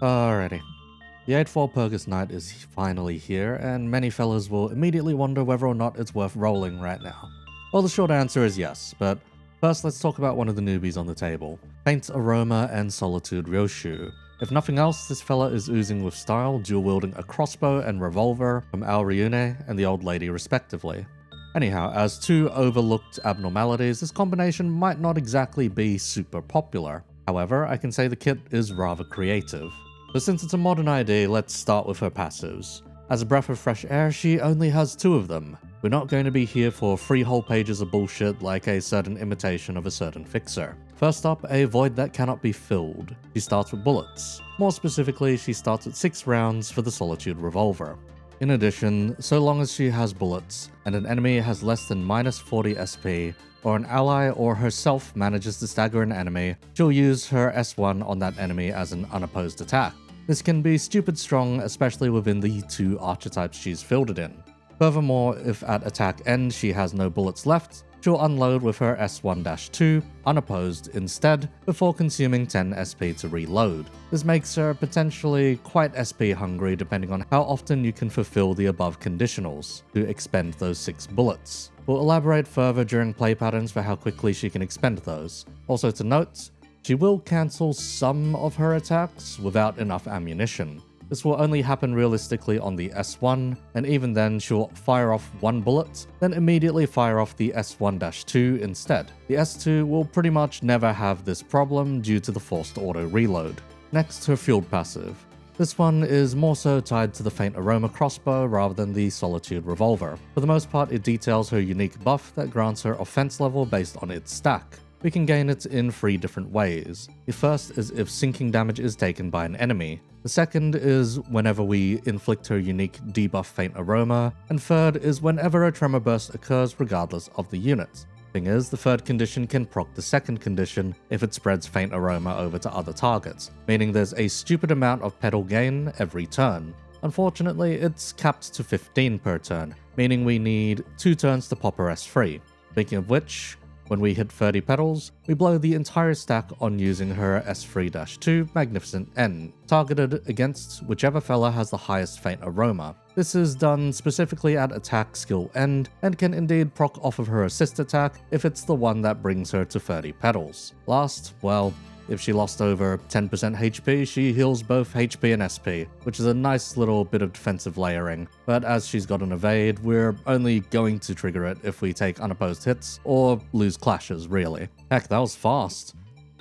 Alrighty. The 8th Walpurgis night is finally here, and many fellas will immediately wonder whether or not it's worth rolling right now. Well, the short answer is yes, but first let's talk about one of the newbies on the table. Paint Aroma and Solitude Ryoushu. If nothing else, this fella is oozing with style, dual-wielding a crossbow and revolver from Al Ryune and the Old Lady respectively. Anyhow, as two overlooked abnormalities, this combination might not exactly be super popular. However, I can say the kit is rather creative. So since it's a modern ID, let's start with her passives. As a breath of fresh air, she only has 2 of them. We're not going to be here for 3 whole pages of bullshit like a certain imitation of a certain fixer. First up, a void that cannot be filled. She starts with bullets. More specifically, she starts at 6 rounds for the Solitude revolver. In addition, so long as she has bullets, and an enemy has less than -40 SP, or an ally or herself manages to stagger an enemy, she'll use her S1 on that enemy as an unopposed attack. This can be stupid strong, especially within the 2 archetypes she's fielded in. Furthermore, if at attack end she has no bullets left, she'll unload with her S1-2, unopposed instead, before consuming 10 SP to reload. This makes her potentially quite SP hungry depending on how often you can fulfill the above conditionals to expend those 6 bullets. We'll elaborate further during play patterns for how quickly she can expend those. Also to note, she will cancel some of her attacks without enough ammunition. This will only happen realistically on the S1, and even then she'll fire off 1 bullet, then immediately fire off the S1-2 instead. The S2 will pretty much never have this problem due to the forced auto reload. Next, her field passive. This one is more so tied to the Faint Aroma crossbow rather than the Solitude revolver. For the most part, it details her unique buff that grants her offense level based on its stack. We can gain it in 3 different ways. The first is if sinking damage is taken by an enemy. The second is whenever we inflict her unique debuff Faint Aroma, and third is whenever a tremor burst occurs regardless of the unit. Thing is, the third condition can proc the second condition if it spreads Faint Aroma over to other targets, meaning there's a stupid amount of Petal gain every turn. Unfortunately, it's capped to 15 per turn, meaning we need 2 turns to pop her S3. Speaking of which, when we hit 30 petals, we blow the entire stack on using her S3-2 Magnificent N, targeted against whichever fella has the highest Faint Aroma. This is done specifically at attack skill end, and can indeed proc off of her assist attack if it's the one that brings her to 30 petals. Last, well, if she lost over 10% HP, she heals both HP and SP, which is a nice little bit of defensive layering, but as she's got an evade, we're only going to trigger it if we take unopposed hits, or lose clashes really. Heck, that was fast.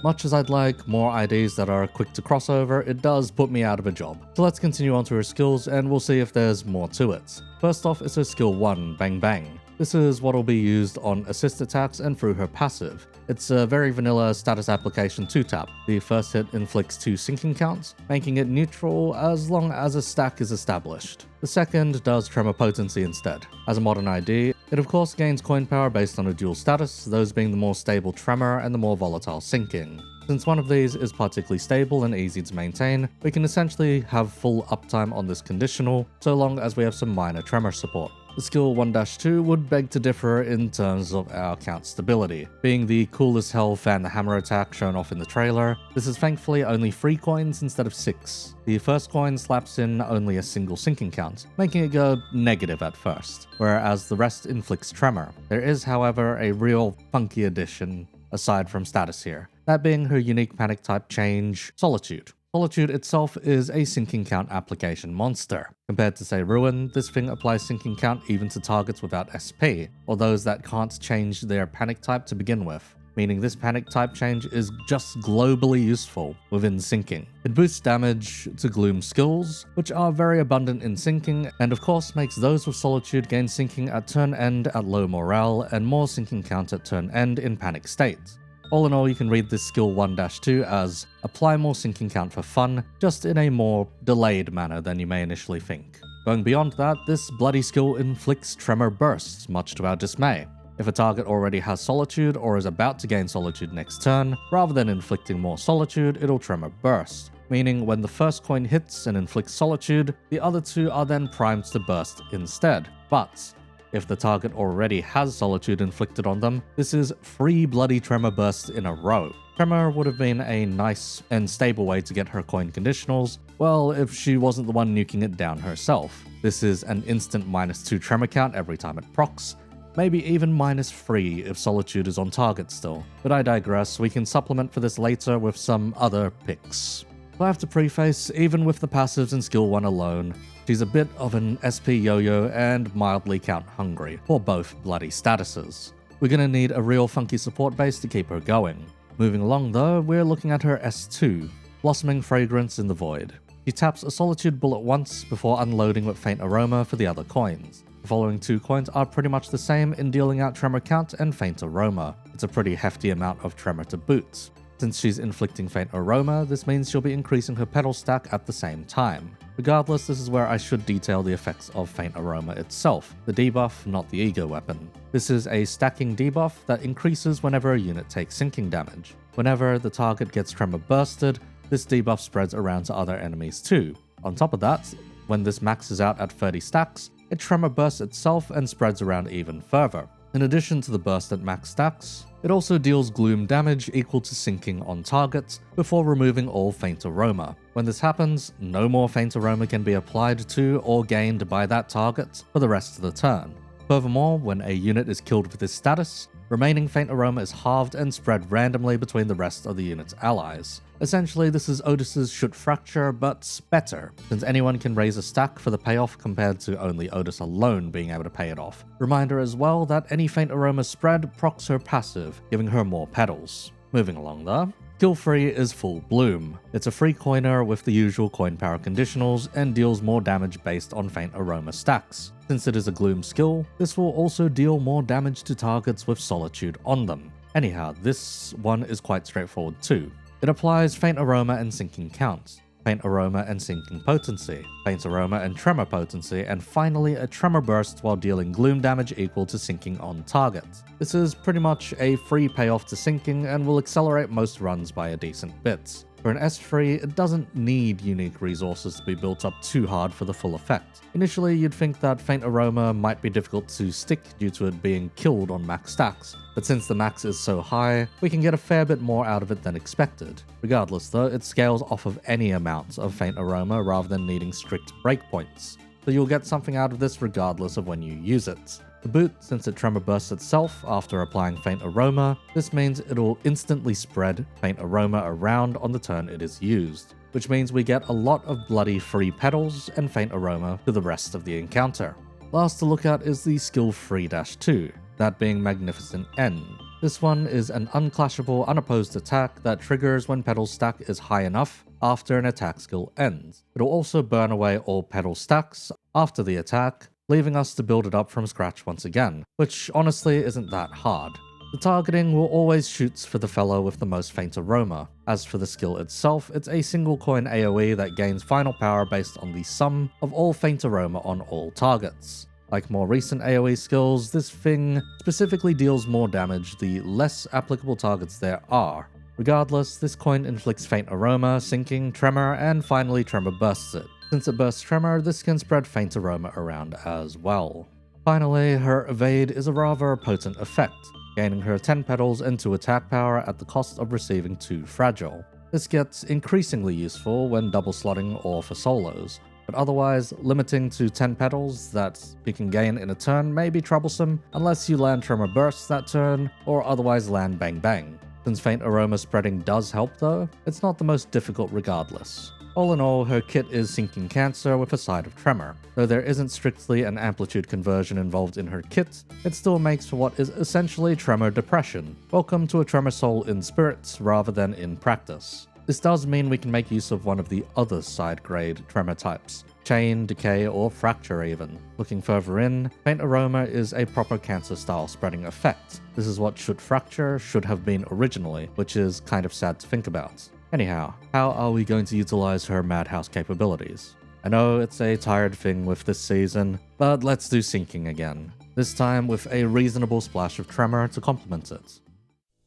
Much as I'd like more IDs that are quick to crossover, it does put me out of a job. So let's continue on to her skills and we'll see if there's more to it. First off is her skill 1, Bang Bang. This is what will be used on assist attacks and through her passive. It's a very vanilla status application 2-tap. The first hit inflicts 2 sinking counts, making it neutral as long as a stack is established. The second does tremor potency instead. As a modern ID, it of course gains coin power based on a dual status, those being the more stable tremor and the more volatile sinking. Since one of these is particularly stable and easy to maintain, we can essentially have full uptime on this conditional, so long as we have some minor tremor support. The skill 1-2 would beg to differ in terms of our count stability. Being the cool as hell fan the hammer attack shown off in the trailer, this is thankfully only 3 coins instead of 6. The first coin slaps in only a single sinking count, making it go negative at first, whereas the rest inflicts tremor. There is, however, a real funky addition aside from status here, that being her unique panic type change, Solitude. Solitude itself is a sinking count application monster. Compared to say Ruin, this thing applies sinking count even to targets without SP, or those that can't change their panic type to begin with, meaning this panic type change is just globally useful within sinking. It boosts damage to Gloom skills, which are very abundant in sinking, and of course makes those with Solitude gain sinking at turn end at low morale and more sinking count at turn end in panic state. All in all, you can read this skill 1-2 as apply more sinking count for fun, just in a more delayed manner than you may initially think. Going beyond that, this bloody skill inflicts tremor bursts, much to our dismay. If a target already has Solitude or is about to gain Solitude next turn, rather than inflicting more Solitude, it'll tremor burst, meaning when the first coin hits and inflicts Solitude, the other 2 are then primed to burst instead. But If the target already has Solitude inflicted on them, this is 3 bloody Tremor bursts in a row. Tremor would have been a nice and stable way to get her coin conditionals, well, if she wasn't the one nuking it down herself. This is an instant -2 Tremor count every time it procs, maybe even -3 if Solitude is on target still. But I digress, we can supplement for this later with some other picks. I have to preface, even with the passives in skill 1 alone, she's a bit of an SP yo-yo and mildly count hungry for both bloody statuses. We're gonna need a real funky support base to keep her going. Moving along though, we're looking at her S2, Blossoming Fragrance in the Void. She taps a Solitude bullet once before unloading with Faint Aroma for the other coins. The following 2 coins are pretty much the same in dealing out Tremor count and Faint Aroma. It's a pretty hefty amount of Tremor to boot. Since she's inflicting Faint Aroma, this means she'll be increasing her Petal stack at the same time. Regardless, this is where I should detail the effects of Faint Aroma itself, the debuff, not the Ego weapon. This is a stacking debuff that increases whenever a unit takes sinking damage. Whenever the target gets Tremor bursted, this debuff spreads around to other enemies too. On top of that, when this maxes out at 30 stacks, it Tremor bursts itself and spreads around even further. In addition to the burst at max stacks, it also deals gloom damage equal to sinking on targets before removing all Faint Aroma. When this happens, no more Faint Aroma can be applied to or gained by that target for the rest of the turn. Furthermore, when a unit is killed with this status, remaining Faint Aroma is halved and spread randomly between the rest of the unit's allies. Essentially, this is Outis' Should Fracture, but better, since anyone can raise a stack for the payoff compared to only Outis alone being able to pay it off. Reminder as well that any Faint Aroma spread procs her passive, giving her more petals. Moving along though, skill 3 is Full Bloom. It's a free coiner with the usual coin power conditionals and deals more damage based on Faint Aroma stacks. Since it is a Gloom skill, this will also deal more damage to targets with Solitude on them. Anyhow, this one is quite straightforward too. It applies Faint Aroma and Sinking counts, Faint Aroma and Sinking potency, Faint Aroma and Tremor potency, and finally a Tremor burst while dealing gloom damage equal to sinking on target. This is pretty much a free payoff to sinking and will accelerate most runs by a decent bit. For an S3, it doesn't need unique resources to be built up too hard for the full effect. Initially, you'd think that Faint Aroma might be difficult to stick due to it being killed on max stacks, but since the max is so high, we can get a fair bit more out of it than expected. Regardless though, it scales off of any amount of Faint Aroma rather than needing strict breakpoints, so you'll get something out of this regardless of when you use it. To boot, since it Tremor bursts itself after applying Faint Aroma, this means it'll instantly spread Faint Aroma around on the turn it is used, which means we get a lot of bloody free petals and Faint Aroma to the rest of the encounter. Last to look at is the skill 3-2, that being Magnificent End. This one is an unclashable, unopposed attack that triggers when Petal stack is high enough after an attack skill ends. It'll also burn away all Petal stacks after the attack, leaving us to build it up from scratch once again, which honestly isn't that hard. The targeting will always shoot for the fellow with the most Faint Aroma. As for the skill itself, it's a single coin AoE that gains final power based on the sum of all Faint Aroma on all targets. Like more recent AoE skills, this thing specifically deals more damage the less applicable targets there are. Regardless, this coin inflicts Faint Aroma, Sinking, Tremor, and finally Tremor bursts it. Since it bursts Tremor, this can spread Faint Aroma around as well. Finally, her Evade is a rather potent effect, gaining her 10 petals and 2 attack power at the cost of receiving 2 fragile. This gets increasingly useful when double slotting or for solos, but otherwise, limiting to 10 petals that you can gain in a turn may be troublesome unless you land Tremor bursts that turn or otherwise land Bang Bang. Since Faint Aroma spreading does help though, it's not the most difficult regardless. All in all, her kit is Sinking Cancer with a side of Tremor. Though there isn't strictly an amplitude conversion involved in her kit, it still makes for what is essentially Tremor Depression. Welcome to a Tremor Soul in spirit rather than in practice. This does mean we can make use of one of the other side grade Tremor types, Chain, Decay, or Fracture even. Looking further in, Faint Aroma is a proper cancer style spreading effect. This is what Should Fracture should have been originally, which is kind of sad to think about. Anyhow, how are we going to utilize her Madhouse capabilities? I know it's a tired thing with this season, but let's do Sinking again. This time with a reasonable splash of Tremor to complement it.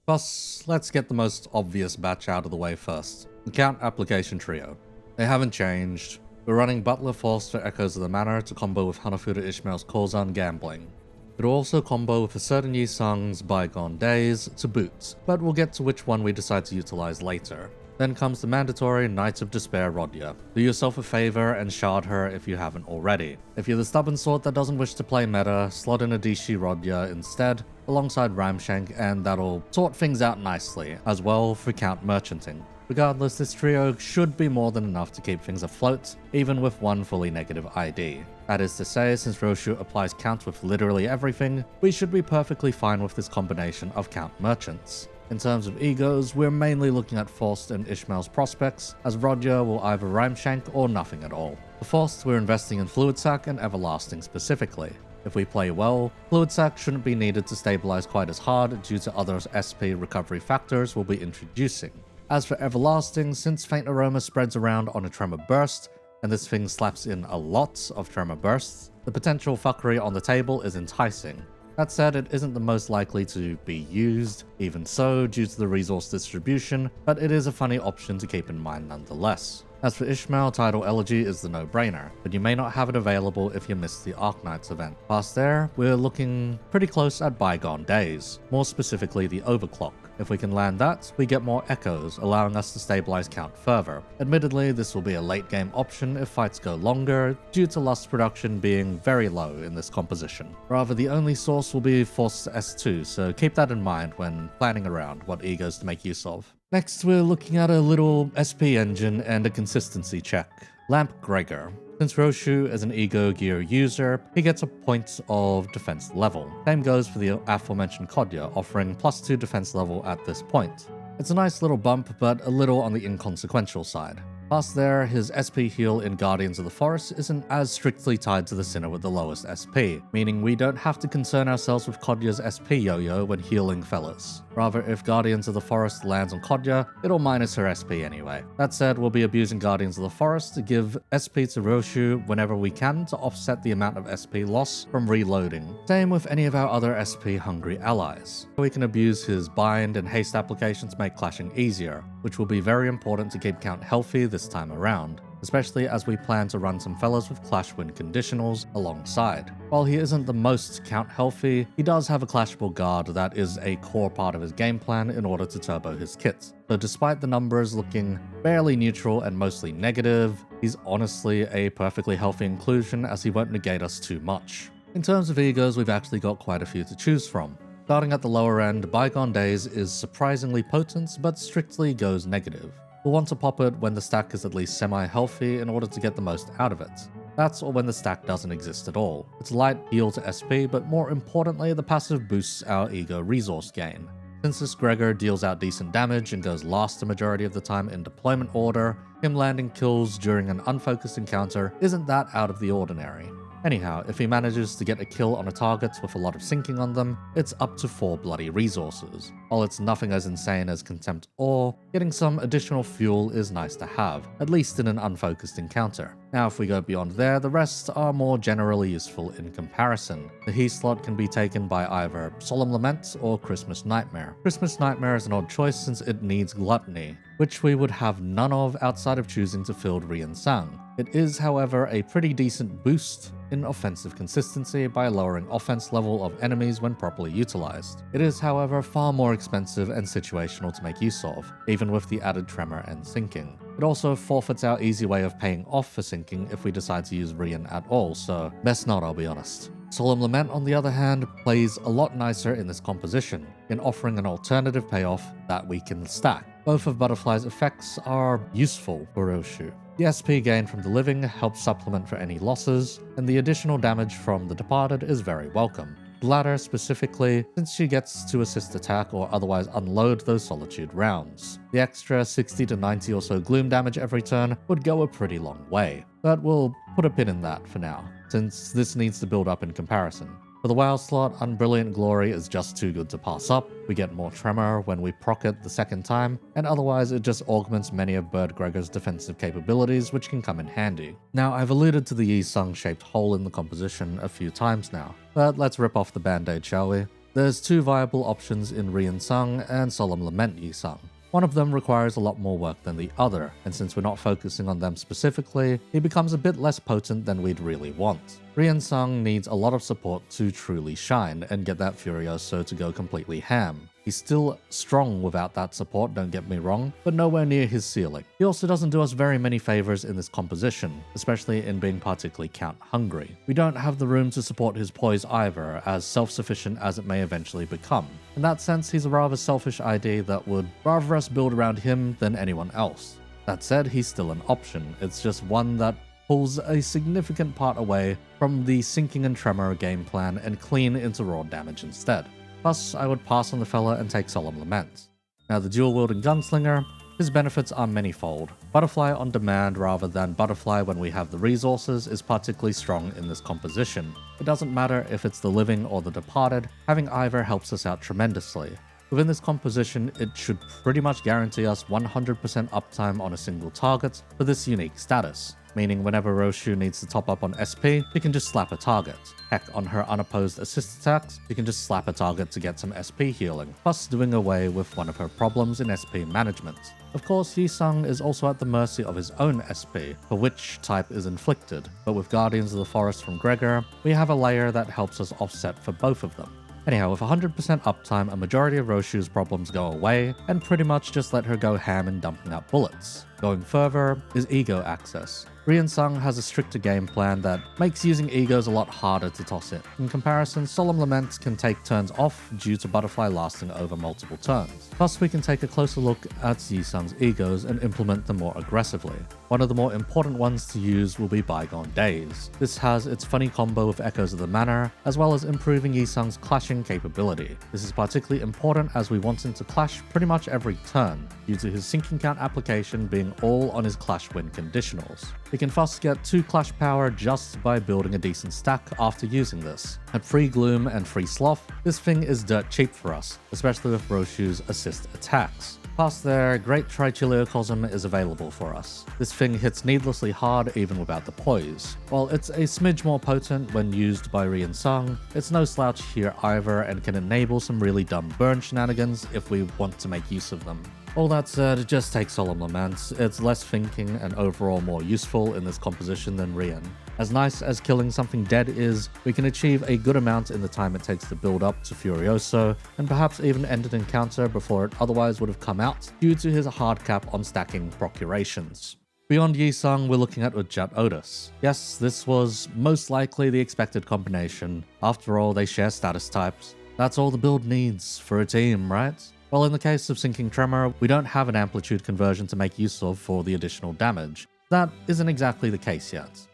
Plus, let's get the most obvious batch out of the way first. The Count Application Trio. They haven't changed. We're running Butler Force for Echoes of the Manor to combo with Hanafuda Ishmael's Korzan Gambling. It'll also combo with a certain Yi Sung's Bygone Days to boot, but we'll get to which one we decide to utilize later. Then comes the mandatory Knight of Despair Rodya. Do yourself a favor and shard her if you haven't already. If you're the stubborn sort that doesn't wish to play meta, slot in a Dishi Rodya instead, alongside Ramshank, and that'll sort things out nicely, as well for count merchanting. Regardless, this trio should be more than enough to keep things afloat, even with one fully negative ID. That is to say, since Ryoushu applies count with literally everything, we should be perfectly fine with this combination of count merchants. In terms of egos, we're mainly looking at Faust and Ishmael's prospects, as Rodya will either Ramshank or nothing at all. For Faust, we're investing in Fluid Sac and Everlasting specifically. If we play well, Fluid Sac shouldn't be needed to stabilize quite as hard due to other SP recovery factors we'll be introducing. As for Everlasting, since Faint Aroma spreads around on a Tremor Burst, and this thing slaps in a lot of Tremor Bursts, the potential fuckery on the table is enticing. That said, it isn't the most likely to be used, even so, due to the resource distribution, but it is a funny option to keep in mind nonetheless. As for Ishmael, Tidal Elegy is the no-brainer, but you may not have it available if you missed the Arknights event. Past there, we're looking pretty close at Bygone Days, more specifically the Overclock. If we can land that, we get more echoes, allowing us to stabilize count further. Admittedly, this will be a late game option if fights go longer, due to lust production being very low in this composition. Rather, the only source will be Force S2, so keep that in mind when planning around what egos to make use of. Next, we're looking at a little SP engine and a consistency check. Lamp Gregor. Since Ryoushu is an ego gear user, he gets a point of defense level. Same goes for the aforementioned Kodya, offering +2 defense level at this point. It's a nice little bump, but a little on the inconsequential side. Past there, his SP heal in Guardians of the Forest isn't as strictly tied to the Sinner with the lowest SP, meaning we don't have to concern ourselves with Kodya's SP yo-yo when healing fellas. Rather, if Guardians of the Forest lands on Kodya, it'll minus her SP anyway. That said, we'll be abusing Guardians of the Forest to give SP to Ryoushu whenever we can to offset the amount of SP loss from reloading. Same with any of our other SP hungry allies. We can abuse his bind and haste applications to make clashing easier, which will be very important to keep count healthy this time around, especially as we plan to run some fellas with Clash Win conditionals alongside. While he isn't the most count healthy, he does have a clashable guard that is a core part of his game plan in order to turbo his kits. So despite the numbers looking barely neutral and mostly negative, he's honestly a perfectly healthy inclusion as he won't negate us too much. In terms of egos, we've actually got quite a few to choose from. Starting at the lower end, Bygone Days is surprisingly potent, but strictly goes negative. We'll want to pop it when the stack is at least semi-healthy in order to get the most out of it. That's or when the stack doesn't exist at all. It's a light heal to SP, but more importantly, the passive boosts our ego resource gain. Since this Gregor deals out decent damage and goes last the majority of the time in deployment order, him landing kills during an unfocused encounter isn't that out of the ordinary. Anyhow, if he manages to get a kill on a target with a lot of sinking on them, it's up to 4 bloody resources. While it's nothing as insane as Contempt or, getting some additional fuel is nice to have, at least in an unfocused encounter. Now if we go beyond there, the rest are more generally useful in comparison. The he slot can be taken by either Solemn Lament or Christmas Nightmare. Christmas Nightmare is an odd choice since it needs Gluttony, which we would have none of outside of choosing to field Ryoushu. It is, however, a pretty decent boost in offensive consistency by lowering offense level of enemies when properly utilized. It is, however, far more expensive and situational to make use of, even with the added tremor and sinking. It also forfeits our easy way of paying off for sinking if we decide to use Ryan at all, so best not, I'll be honest. Solemn Lament, on the other hand, plays a lot nicer in this composition, in offering an alternative payoff that we can stack. Both of Butterfly's effects are useful for Ryoushu. The SP gain from the living helps supplement for any losses, and the additional damage from the departed is very welcome. The latter specifically, since she gets to assist attack or otherwise unload those Solitude rounds. The extra 60 to 90 or so gloom damage every turn would go a pretty long way, but we'll put a pin in that for now, since this needs to build up in comparison. For the WoW slot, Unbrilliant Glory is just too good to pass up. We get more tremor when we proc it the second time, and otherwise it just augments many of Bird Gregor's defensive capabilities, which can come in handy. Now, I've alluded to the Yi Sung shaped hole in the composition a few times now, but let's rip off the band-aid, shall we? There's 2 viable options in Ryoushu and Solemn Lament Yi Sung. One of them requires a lot more work than the other, and since we're not focusing on them specifically, he becomes a bit less potent than we'd really want. Ryoushu needs a lot of support to truly shine and get that Furioso to go completely ham. He's still strong without that support, don't get me wrong, but nowhere near his ceiling. He also doesn't do us very many favors in this composition, especially in being particularly count hungry. We don't have the room to support his poise either, as self-sufficient as it may eventually become. In that sense, he's a rather selfish ID that would rather us build around him than anyone else. That said, he's still an option. It's just one that pulls a significant part away from the sinking and tremor game plan and clean into raw damage instead. Plus, I would pass on the fella and take Solemn Lament. Now, the dual-wielding gunslinger, his benefits are manifold. Butterfly on demand rather than Butterfly when we have the resources is particularly strong in this composition. It doesn't matter if it's the living or the departed, having either helps us out tremendously. Within this composition, it should pretty much guarantee us 100% uptime on a single target for this unique status, meaning whenever Ryoushu needs to top up on SP, he can just slap a target. Heck, on her unopposed assist attacks, you can just slap a target to get some SP healing, plus doing away with one of her problems in SP management. Of course, Yi-Sung is also at the mercy of his own SP, for which type is inflicted, but with Guardians of the Forest from Gregor, we have a layer that helps us offset for both of them. Anyhow, with 100% uptime, a majority of Ryoshu's problems go away, and pretty much just let her go ham in dumping out bullets. Going further is ego access. Ryoushu has a stricter game plan that makes using egos a lot harder to toss in. In comparison, Solemn Lament can take turns off due to Butterfly lasting over multiple turns. Plus, we can take a closer look at Yi-Sung's egos and implement them more aggressively. One of the more important ones to use will be Bygone Days. This has its funny combo with Echoes of the Manor, as well as improving Yi-Sung's clashing capability. This is particularly important as we want him to clash pretty much every turn, due to his sinking count application being all on his clash win conditionals. We can fast get 2 clash power just by building a decent stack after using this. At free Gloom and free Sloth, this thing is dirt cheap for us, especially with Ryoshu's assist attacks. Past there, Great Trichiliocosm is available for us. This thing hits needlessly hard even without the poise. While it's a smidge more potent when used by Ryoushu, it's no slouch here either and can enable some really dumb burn shenanigans if we want to make use of them. All that said, just take Solemn Lament. It's less thinking and overall more useful in this composition than Ryan. As nice as killing something dead is, we can achieve a good amount in the time it takes to build up to Furioso, and perhaps even end an encounter before it otherwise would have come out due to his hard cap on stacking procurations. Beyond Yi-Sung, we're looking at Outis. Yes, this was most likely the expected combination. After all, they share status types. That's all the build needs for a team, right? Well, in the case of Sinking Tremor, we don't have an amplitude conversion to make use of for the additional damage. That isn't exactly the case yet.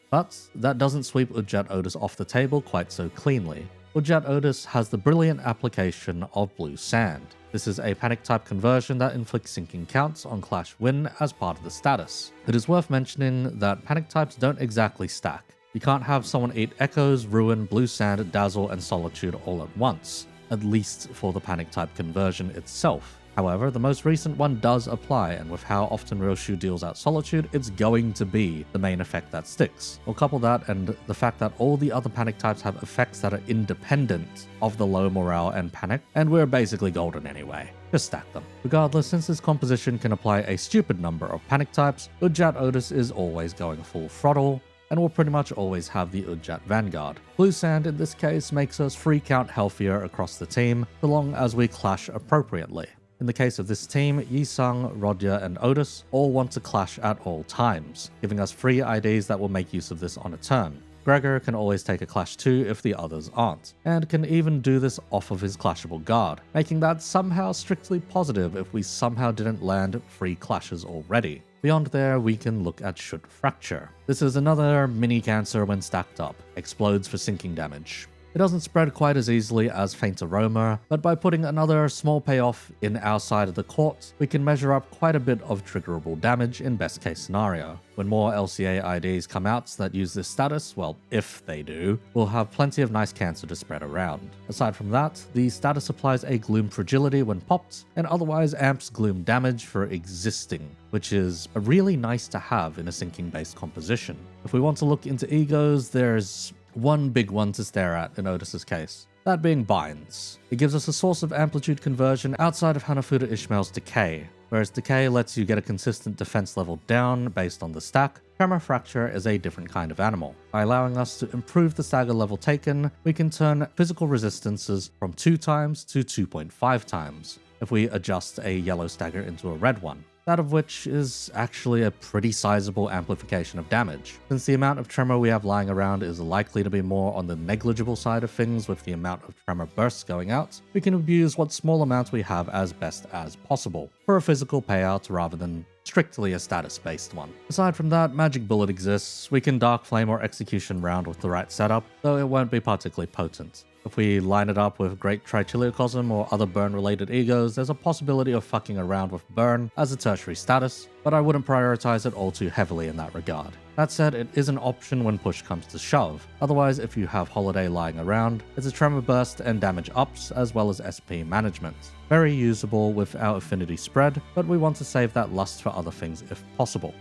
But that doesn't sweep Outis off the table quite so cleanly. Outis has the brilliant application of Blue Sand. This is a panic type conversion that inflicts sinking counts on Clash Win as part of the status. It is worth mentioning that panic types don't exactly stack. You can't have someone eat Echoes, Ruin, Blue Sand, Dazzle, and Solitude all at once, at least for the panic type conversion itself. However, the most recent one does apply, and with how often Ryoushu deals out Solitude, it's going to be the main effect that sticks. We'll couple that and the fact that all the other panic types have effects that are independent of the low morale and panic, and we're basically golden anyway. Just stack them. Regardless, since this composition can apply a stupid number of panic types, Outis is always going full throttle, and will pretty much always have the Ujat Vanguard. Blue Sand in this case makes us free count healthier across the team, so long as we clash appropriately. In the case of this team, Yi-Sung, Rodya, and Outis all want to clash at all times, giving us free IDs that will make use of this on a turn. Gregor can always take a clash too if the others aren't, and can even do this off of his clashable guard, making that somehow strictly positive if we somehow didn't land free clashes already. Beyond there, we can look at Should Fracture. This is another mini cancer when stacked up, explodes for sinking damage. It doesn't spread quite as easily as Faint Aroma, but by putting another small payoff in our side of the court, we can measure up quite a bit of triggerable damage in best case scenario. When more LCA IDs come out that use this status, well, if they do, we'll have plenty of nice cancer to spread around. Aside from that, the status applies a Gloom Fragility when popped, and otherwise amps Gloom damage for existing, which is really nice to have in a sinking based composition. If we want to look into egos, there's one big one to stare at in Outis' case. that being Binds. It gives us a source of amplitude conversion outside of Hanafuda Ishmael's Decay. Whereas Decay lets you get a consistent defense level down based on the stack, Tremor Fracture is a different kind of animal. By allowing us to improve the stagger level taken, we can turn physical resistances from 2 times to 2.5 times, if we adjust a yellow stagger into a red one. That of which is actually a pretty sizable amplification of damage. Since the amount of tremor we have lying around is likely to be more on the negligible side of things with the amount of tremor bursts going out, we can abuse what small amount we have as best as possible, for a physical payout rather than strictly a status-based one. Aside from that, Magic Bullet exists. We can Dark Flame or Execution round with the right setup, though it won't be particularly potent. If we line it up with Great Trichiliocosm or other burn-related egos, there's a possibility of fucking around with burn as a tertiary status, but I wouldn't prioritize it all too heavily in that regard. That said, it is an option when push comes to shove. Otherwise, if you have Holiday lying around, it's a Tremor Burst and damage ups as well as SP management. Very usable with our affinity spread, but we want to save that lust for other things if possible.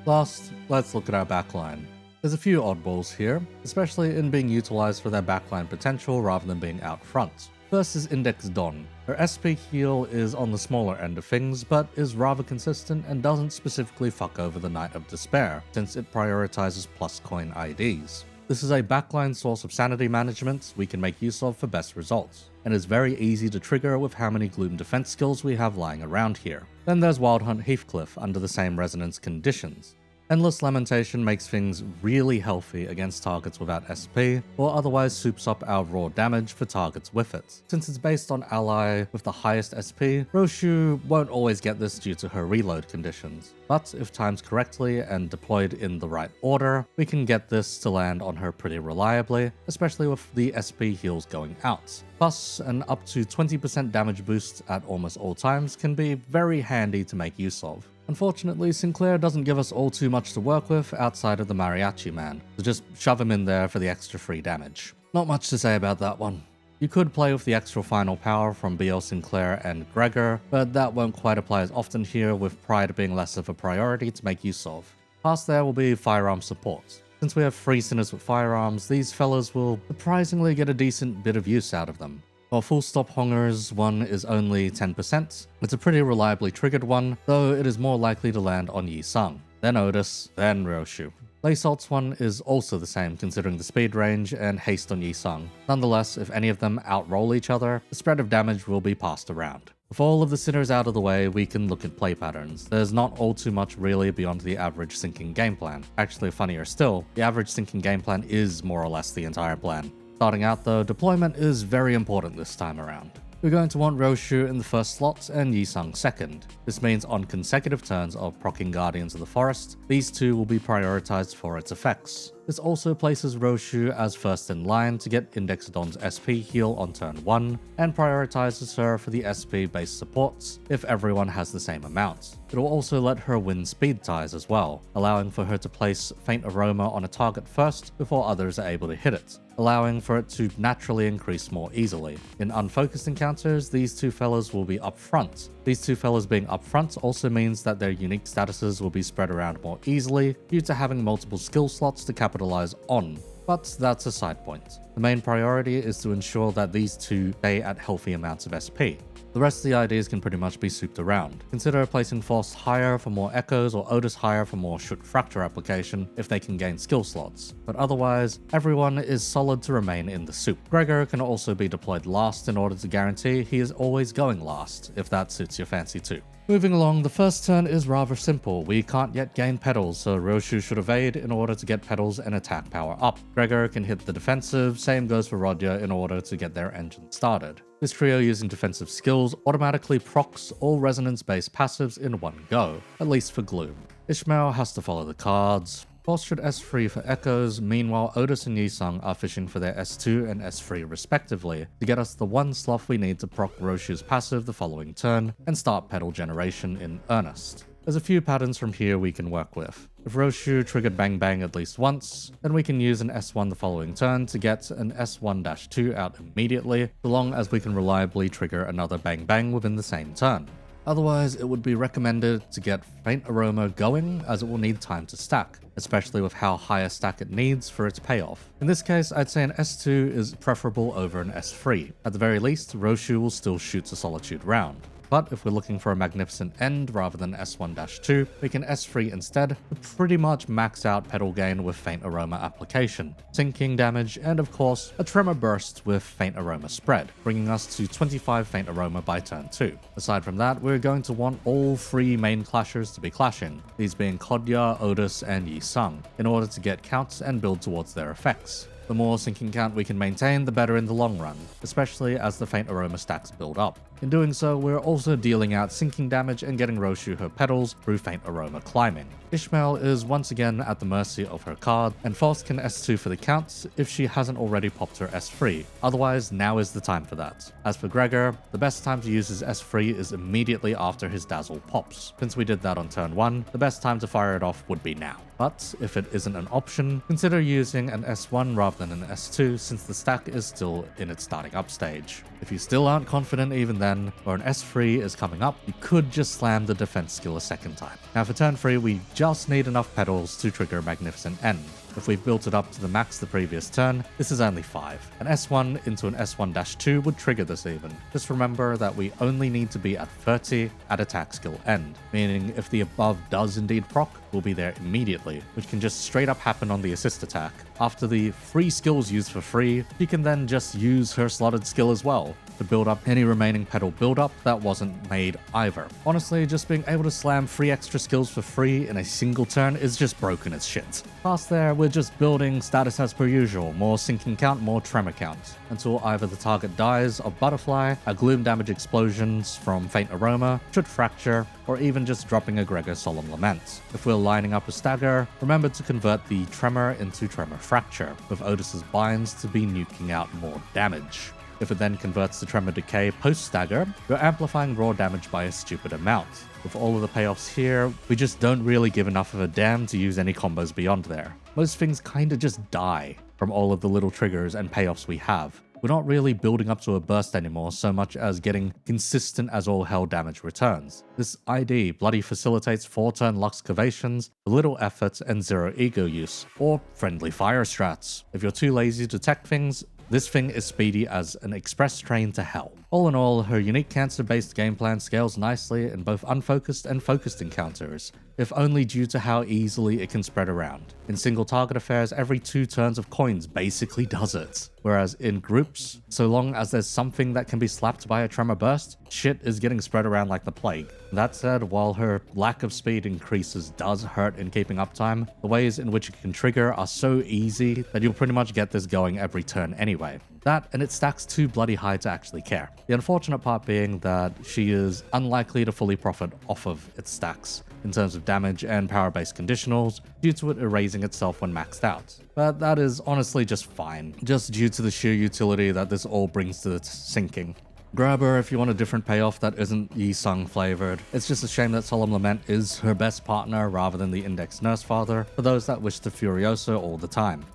Last, let's look at our backline. There's a few oddballs here, especially in being utilized for their backline potential rather than being out front. First is Index Dawn. Her SP heal is on the smaller end of things, but is rather consistent and doesn't specifically fuck over the Knight of Despair, since it prioritizes plus coin IDs. This is a backline source of sanity management we can make use of for best results, and is very easy to trigger with how many Gloom defense skills we have lying around here. Then there's Wild Hunt Heathcliff under the same resonance conditions. Endless Lamentation makes things really healthy against targets without SP, or otherwise soups up our raw damage for targets with it. Since it's based on ally with the highest SP, Ryoushu won't always get this due to her reload conditions, but if timed correctly and deployed in the right order, we can get this to land on her pretty reliably, especially with the SP heals going out. Plus, an up to 20% damage boost at almost all times can be very handy to make use of. Unfortunately, Sinclair doesn't give us all too much to work with outside of the Mariachi Man, so just shove him in there for the extra free damage. Not much to say about that one. You could play with the extra final power from BL Sinclair and Gregor, but that won't quite apply as often here, with Pride being less of a priority to make use of. Past there will be firearm support. Since we have 3 sinners with firearms, these fellas will surprisingly get a decent bit of use out of them. While Full Stop Honger's one is only 10%, it's a pretty reliably triggered one, though it is more likely to land on Yi Sung, then Outis, then Ryoushu. Laysalt's one is also the same considering the speed range and haste on Yi Sung. Nonetheless, if any of them outroll each other, the spread of damage will be passed around. With all of the sinners out of the way, we can look at play patterns. There's not all too much really beyond the average sinking game plan. Actually, funnier still, the average sinking game plan is more or less the entire plan. Starting out though, deployment is very important this time around. We're going to want Ryoushu in the first slot and Yi Sung second. This means on consecutive turns of proccing Guardians of the Forest, these two will be prioritized for its effects. This also places Ryoushu as first in line to get Index Dawn's SP heal on turn 1, and prioritizes her for the SP based supports if everyone has the same amount. It will also let her win speed ties as well, allowing for her to place Faint Aroma on a target first before others are able to hit it, allowing for it to naturally increase more easily. In unfocused encounters, these two fellas will be up front. These two fellas being up front also means that their unique statuses will be spread around more easily due to having multiple skill slots to capitalize on, but that's a side point. The main priority is to ensure that these two stay at healthy amounts of SP. The rest of the ideas can pretty much be souped around. Consider placing Force higher for more echoes or Outis higher for more shoot fracture application if they can gain skill slots, but otherwise, everyone is solid to remain in the soup. Gregor can also be deployed last in order to guarantee he is always going last, if that suits your fancy too. Moving along, the first turn is rather simple. We can't yet gain Petals, so Ryoushu should evade in order to get Petals and attack power up. Gregor can hit the defensive, same goes for Rodya in order to get their engine started. This trio using defensive skills automatically procs all resonance-based passives in one go, at least for Gloom. Ishmael has to follow the cards. Force should S3 for echoes, meanwhile Outis and Yi Sung are fishing for their S2 and S3 respectively to get us the one slough we need to proc Ryoushu's passive the following turn and start Petal generation in earnest. There's a few patterns from here we can work with. If Ryoushu triggered Bang Bang at least once, then we can use an S1 the following turn to get an S1-2 out immediately, so long as we can reliably trigger another Bang Bang within the same turn. Otherwise, it would be recommended to get Faint Aroma going, as it will need time to stack, especially with how high a stack it needs for its payoff. In this case, I'd say an S2 is preferable over an S3. At the very least, Ryoushu will still shoot a Solitude round. But if we're looking for a magnificent end rather than S1-2, we can S3 instead to pretty much max out Petal gain with Faint Aroma application, sinking damage, and of course, a Tremor burst with Faint Aroma spread, bringing us to 25 Faint Aroma by turn 2. Aside from that, we're going to want all 3 main clashers to be clashing, these being Kodya, Outis, and Yi Sung, in order to get counts and build towards their effects. The more sinking count we can maintain, the better in the long run, especially as the Faint Aroma stacks build up. In doing so, we're also dealing out sinking damage and getting Ryoushu her petals through Faint Aroma climbing. Ishmael is once again at the mercy of her card, and Faust can S2 for the counts if she hasn't already popped her S3, otherwise now is the time for that. As for Gregor, the best time to use his S3 is immediately after his Dazzle pops. Since we did that on turn 1, the best time to fire it off would be now. But if it isn't an option, consider using an S1 rather than an S2 since the stack is still in its starting up stage. If you still aren't confident even then, or an S3 is coming up, you could just slam the defense skill a second time. Now for turn 3, we just need enough petals to trigger a magnificent end. If we've built it up to the max the previous turn, this is only 5. An S1 into an S1-2 would trigger this even. Just remember that we only need to be at 30 at attack skill end, meaning if the above does indeed proc, we'll be there immediately, which can just straight up happen on the assist attack. After the free skills used for free, she can then just use her slotted skill as well to build up any remaining petal build-up that wasn't made either. Honestly, just being able to slam 3 extra skills for free in a single turn is just broken as shit. Past there, we're just building status as per usual, more sinking count, more tremor count, until either the target dies of Butterfly, a gloom damage explosions from Faint Aroma, should fracture, or even just dropping a Gregor Solemn Lament. If we're lining up a stagger, remember to convert the tremor into tremor fracture, with Outis's binds to be nuking out more damage. If it then converts to Tremor Decay post-stagger, you're amplifying raw damage by a stupid amount. With all of the payoffs here, we just don't really give enough of a damn to use any combos beyond there. Most things kinda just die from all of the little triggers and payoffs we have. We're not really building up to a burst anymore so much as getting consistent as all hell damage returns. This ID bloody facilitates 4-turn Lux Curvations, little effort and 0 ego use, or friendly fire strats. If you're too lazy to tech things, this thing is speedy as an express train to hell. All in all, her unique cancer-based game plan scales nicely in both unfocused and focused encounters, if only due to how easily it can spread around. In single target affairs, every 2 turns of coins basically does it. Whereas in groups, so long as there's something that can be slapped by a tremor burst, shit is getting spread around like the plague. That said, while her lack of speed increases does hurt in keeping uptime, the ways in which it can trigger are so easy that you'll pretty much get this going every turn anyway. That, and it stacks too bloody high to actually care. The unfortunate part being that she is unlikely to fully profit off of its stacks in terms of damage and power-based conditionals, due to it erasing itself when maxed out. But that is honestly just fine, just due to the sheer utility that this all brings to its sinking. Grab her if you want a different payoff that isn't Yi Sung flavored. It's just a shame that Solemn Lament is her best partner rather than the Index Nurse Father, for those that wish to Furiosa all the time.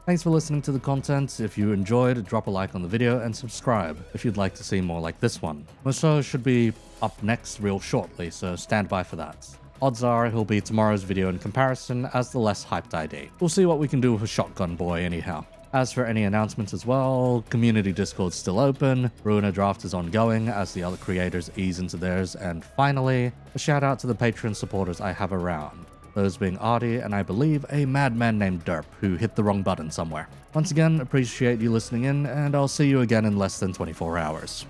Thanks for listening to the content. If you enjoyed, drop a like on the video and subscribe if you'd like to see more like this one. Musso should be up next real shortly, so stand by for that. Odds are he'll be tomorrow's video in comparison as the less hyped ID. We'll see what we can do with a shotgun boy anyhow. As for any announcements as well, community Discord's still open, Ruiner Draft is ongoing as the other creators ease into theirs, and finally, a shout out to the Patreon supporters I have around. Those being Artie and I believe a madman named Derp who hit the wrong button somewhere. Once again, appreciate you listening in, and I'll see you again in less than 24 hours.